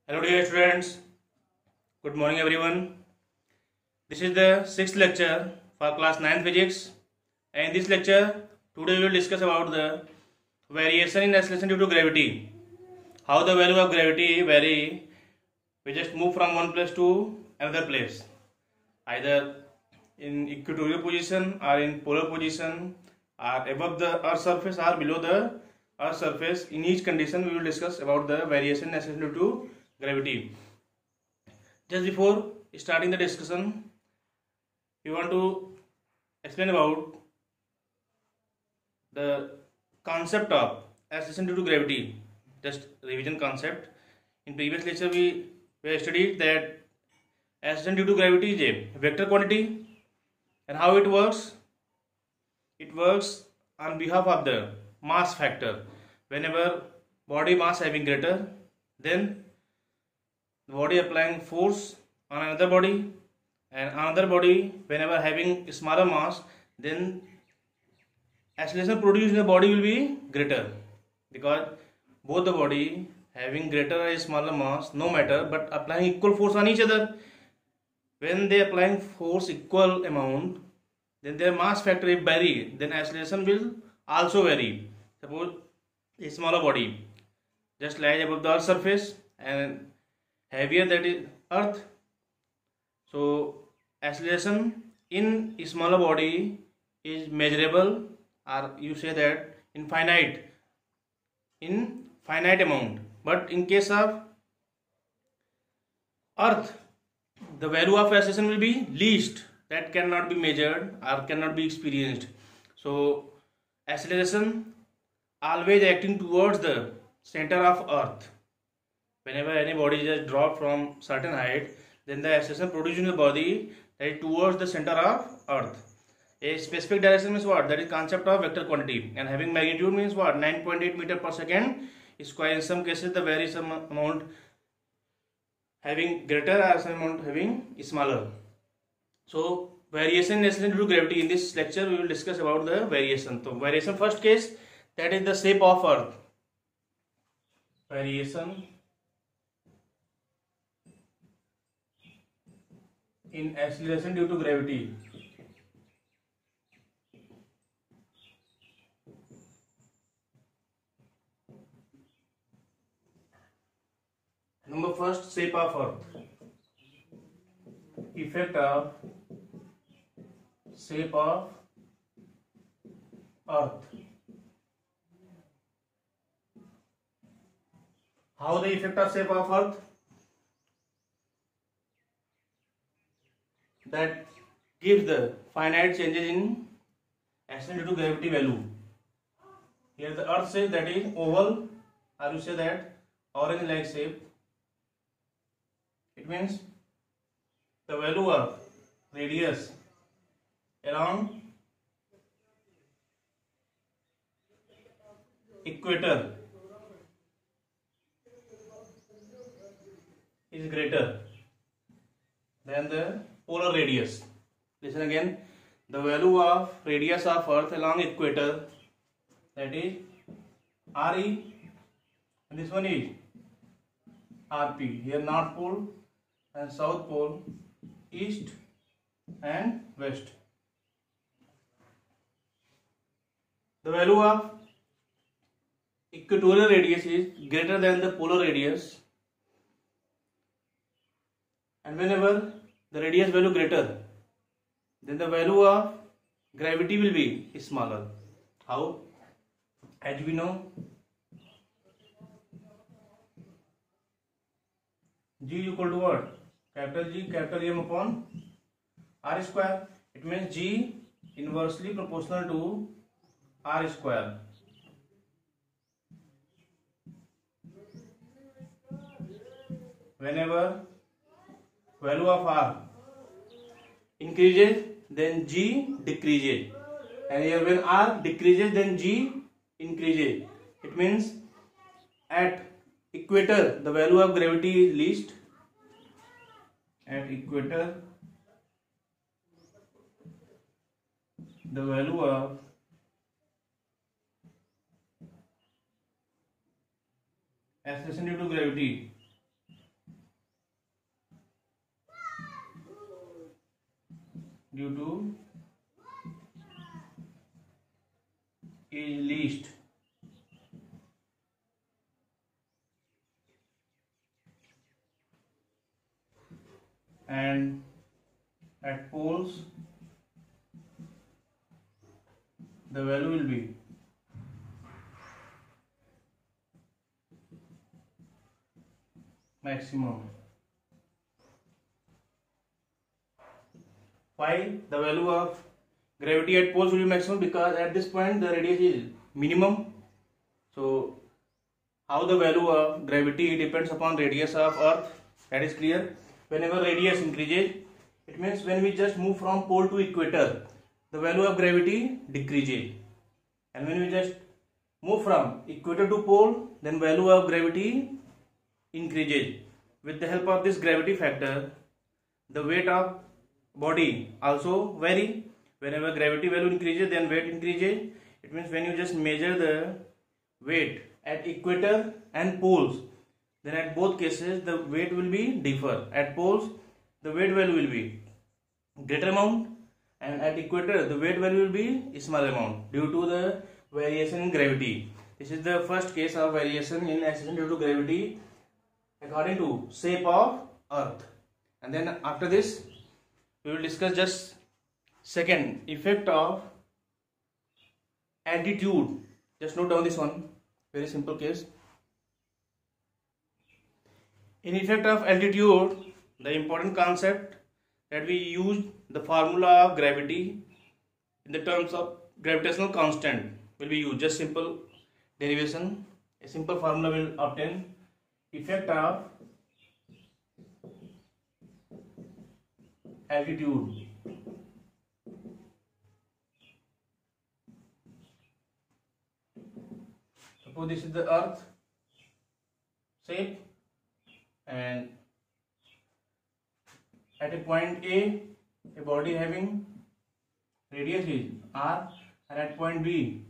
Hello dear students, good morning everyone. This is the sixth lecture for class 9 physics, and in this lecture today we will discuss about the variation in acceleration due to gravity. How the value of gravity vary, we just move from one place to another place, either in equatorial position or in polar position or above the earth surface or below the earth surface. In each condition we will discuss about the variation in acceleration due to gravity. Just before starting the discussion, we want to explain about the concept of acceleration due to gravity. Just revision concept. In previous lecture, we studied that acceleration due to gravity is a vector quantity, and how it works. It works on behalf of the mass factor. Whenever body mass having greater, then the body applying force on another body, and another body whenever having smaller mass, then acceleration produced in the body will be greater, because both the body having greater or smaller mass, no matter, but applying equal force on each other. When they applying force equal amount, then their mass factor if vary, then acceleration will also vary. Suppose a smaller body just lies above the earth surface and heavier, that is earth, so acceleration in a smaller body is measurable, or you say that in finite amount. But in case of earth, the value of acceleration will be least, that cannot be measured or cannot be experienced. So acceleration always acting towards the center of earth. Whenever any body just drop from certain height, then the acceleration produced in the body, that is towards the center of earth. A specific direction means what? That is concept of vector quantity, and having magnitude means what? 9.8 meter per second square. In some cases the vary some amount having greater or some amount having smaller. So variation in acceleration due to gravity. In this lecture we will discuss about the variation. So variation, first case, that is the shape of earth. Variation in acceleration due to gravity. Number first, shape of earth. Effect of shape of earth. How the effect of shape of earth? That gives the finite changes in acceleration due to gravity value. Here the earth shape, that is oval, or you say that orange like shape. It means the value of radius along equator is greater than the polar radius. Listen again, the value of radius of earth along equator, that is RE, and this one is RP. Here north pole and south pole, east and west. The value of equatorial radius is greater than the polar radius, and whenever the radius value greater, then the value of gravity will be smaller. How? As we know, G equal to what? Capital G, capital M upon R square. It means G inversely proportional to R square. Whenever value of R increases, then G decreases, and here when R decreases, then G increases. It means at equator the value of gravity is least. At equator the value of acceleration due to gravity due to is least. And at poles the value will be maximum. Why the value of gravity at poles will be maximum? Because at this point the radius is minimum. So how the value of gravity depends upon radius of earth, that is clear. Whenever radius increases, it means when we just move from pole to equator, the value of gravity decreases. And when we just move from equator to pole, then value of gravity increases. With the help of this gravity factor, the weight of body also vary. Whenever gravity value increases, then weight increases. It means when you just measure the weight at equator and poles, then at both cases the weight will be differ. At poles the weight value will be greater amount, and at equator the weight value will be small amount due to the variation in gravity. This is the first case of variation in acceleration due to gravity according to shape of earth. And then after this we will discuss just second, effect of altitude. Just note down this one, very simple case. In effect of altitude, the important concept that we use the formula of gravity in the terms of gravitational constant will be used. Just simple derivation, a simple formula will obtain. Effect of altitude. Suppose this is the earth shape, and at a point A, a body having radius is r, and at point B,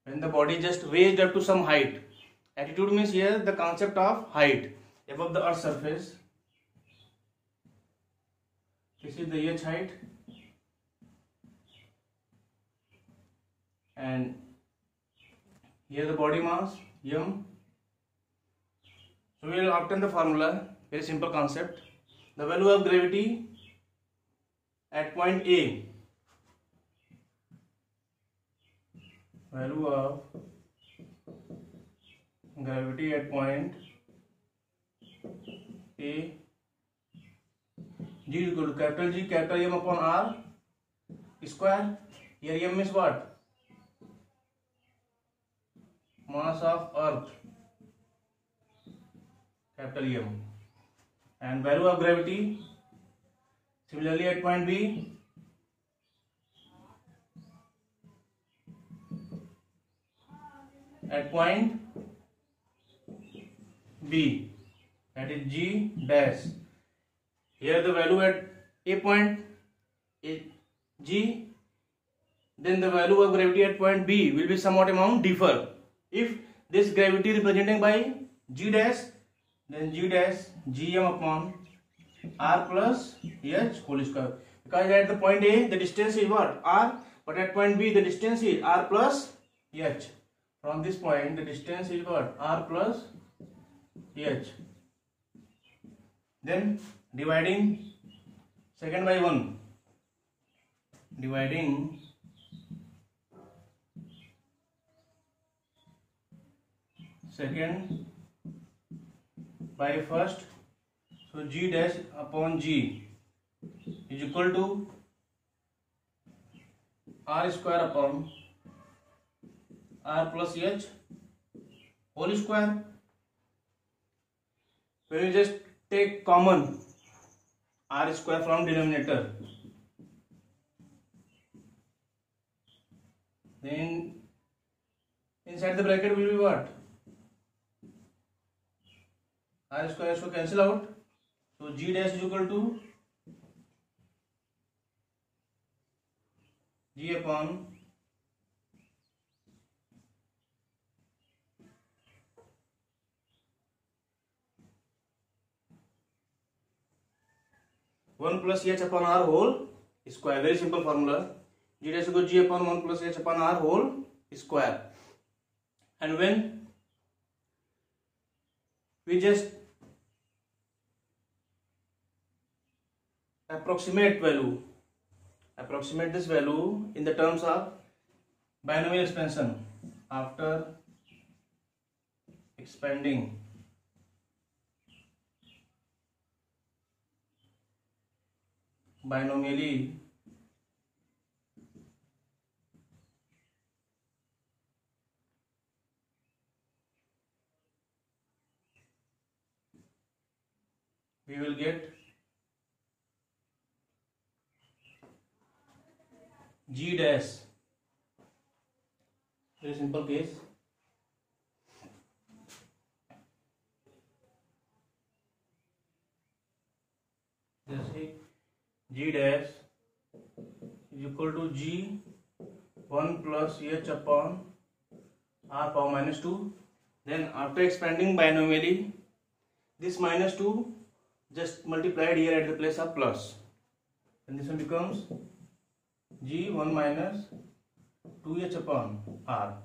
when the body just raised up to some height, altitude means here the concept of height above the earth's surface. This is the h height, and here the body mass m. So we will obtain the formula, very simple concept. The value of gravity at point A, value of gravity at point A, G equal to capital G capital M upon R square. Here M is what? Mass of earth, capital M. And value of gravity similarly at point B, at point B, that is G dash. Here the value at A point is G, then the value of gravity at point B will be somewhat amount differ. If this gravity represented by G dash, then G dash Gm upon R plus H whole square. Because at the point A the distance is what? R, but at point B the distance is R plus H. From this point the distance is what? R plus H. Then dividing second by 1, dividing second by first, so G dash upon G is equal to R square upon R plus H whole square. When you just take common R square from denominator, then inside the bracket will be what? R square has to cancel out, so G dash is equal to G upon one plus H upon R whole square. Very simple formula. G dash equals G upon 1 plus H upon R whole square. And when we just approximate this value in the terms of binomial expansion after expanding binomially we will get G dash. Very simple case. Just see G dash is equal to G 1 plus H upon R power minus 2. Then after expanding binomially, this minus 2 just multiplied here at the place of plus, and this one becomes G 1 minus 2H upon R,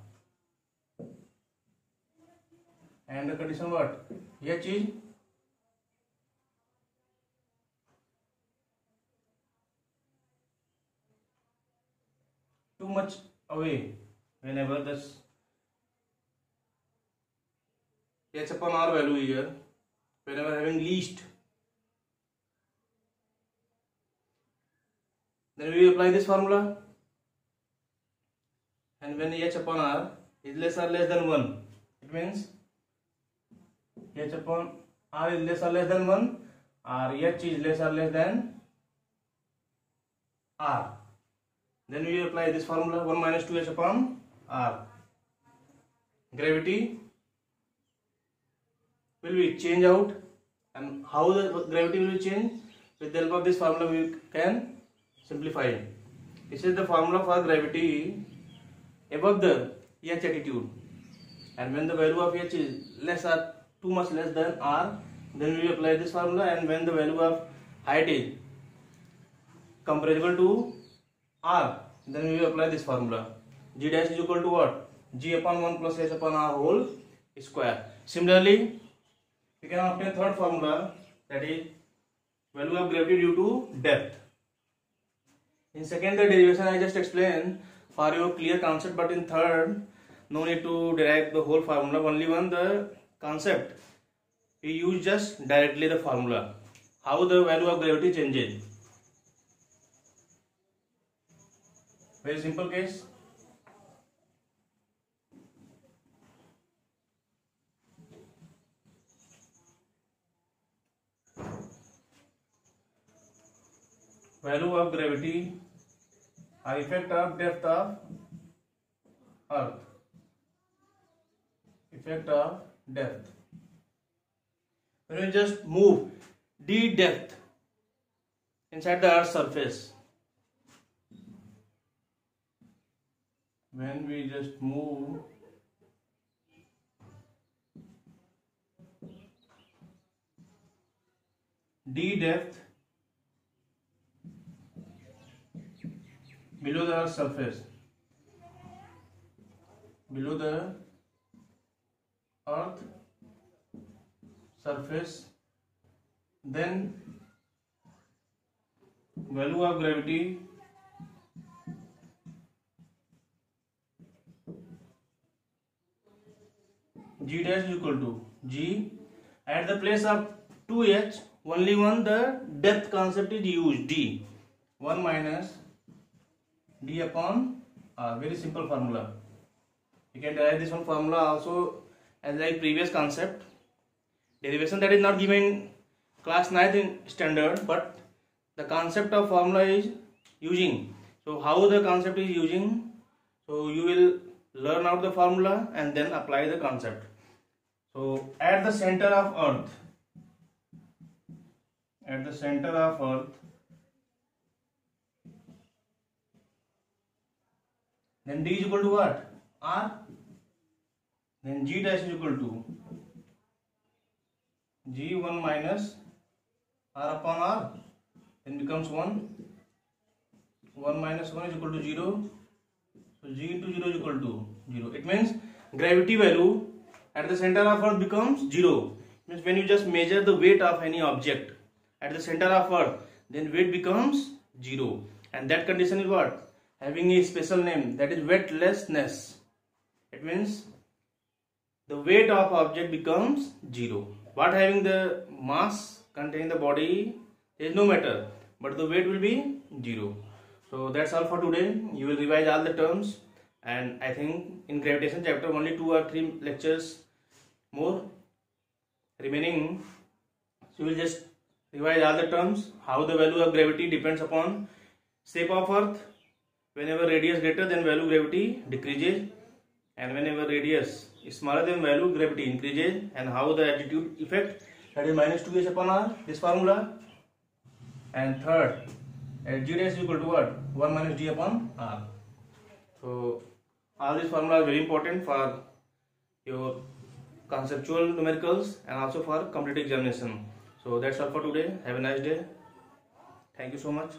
and the condition what? H is too much away. Whenever this H upon R value here, whenever having least, then we apply this formula, and when H upon R is less or less than 1, it means H upon R is less or less than 1, or H is less or less than R. Then we apply this formula, 1 minus 2H upon R. Gravity will be change out, and how the gravity will change? With the help of this formula we can simplify. This is the formula for gravity above the H attitude, and when the value of H is less or too much less than R, then we apply this formula, and when the value of height is comparable to R, then we apply this formula. G dash is equal to what? G upon 1 plus H upon R whole square. Similarly, we can obtain third formula, that is value of gravity due to depth. In second, the derivation I just explained for your clear concept, but in third, no need to derive the whole formula, only one the concept. We use just directly the formula, how the value of gravity changes. Very simple case. Value of gravity or effect of depth of earth. Effect of depth. When we just move d depth inside the earth's surface, when we just move d depth below the earth's surface, below the earth surface, then value of gravity G dash is equal to G, at the place of 2H only one the depth concept is used, D 1 minus D upon R. Very simple formula. You can derive this one formula also as like previous concept. Derivation that is not given in class 9th in standard, but the concept of formula is using. So how the concept is using? So you will learn out the formula and then apply the concept. So at the center of earth, then D is equal to what? R. Then G dash is equal to G 1 minus R upon R. Then becomes 1. 1 minus 1 is equal to 0. So g into 0 is equal to 0. It means gravity value at the center of earth becomes 0. It means when you just measure the weight of any object at the center of earth, then weight becomes 0. And that condition is what? Having a special name, that is weightlessness. It means the weight of object becomes 0. What having the mass containing the body, there is no matter, but the weight will be 0. So that's all for today. You will revise all the terms, and I think in gravitation chapter only 2 or 3 lectures more remaining. So you will just revise all the terms. How the value of gravity depends upon shape of earth. Whenever radius greater than value, gravity decreases, and whenever radius is smaller than value, gravity increases. And how the altitude effect, that is minus 2h upon r, this formula. And third, at g dash is equal to what? 1 minus d upon r. So all these formulas are very important for your conceptual numericals and also for competitive examination. So that's all for today. Have a nice day. Thank you so much.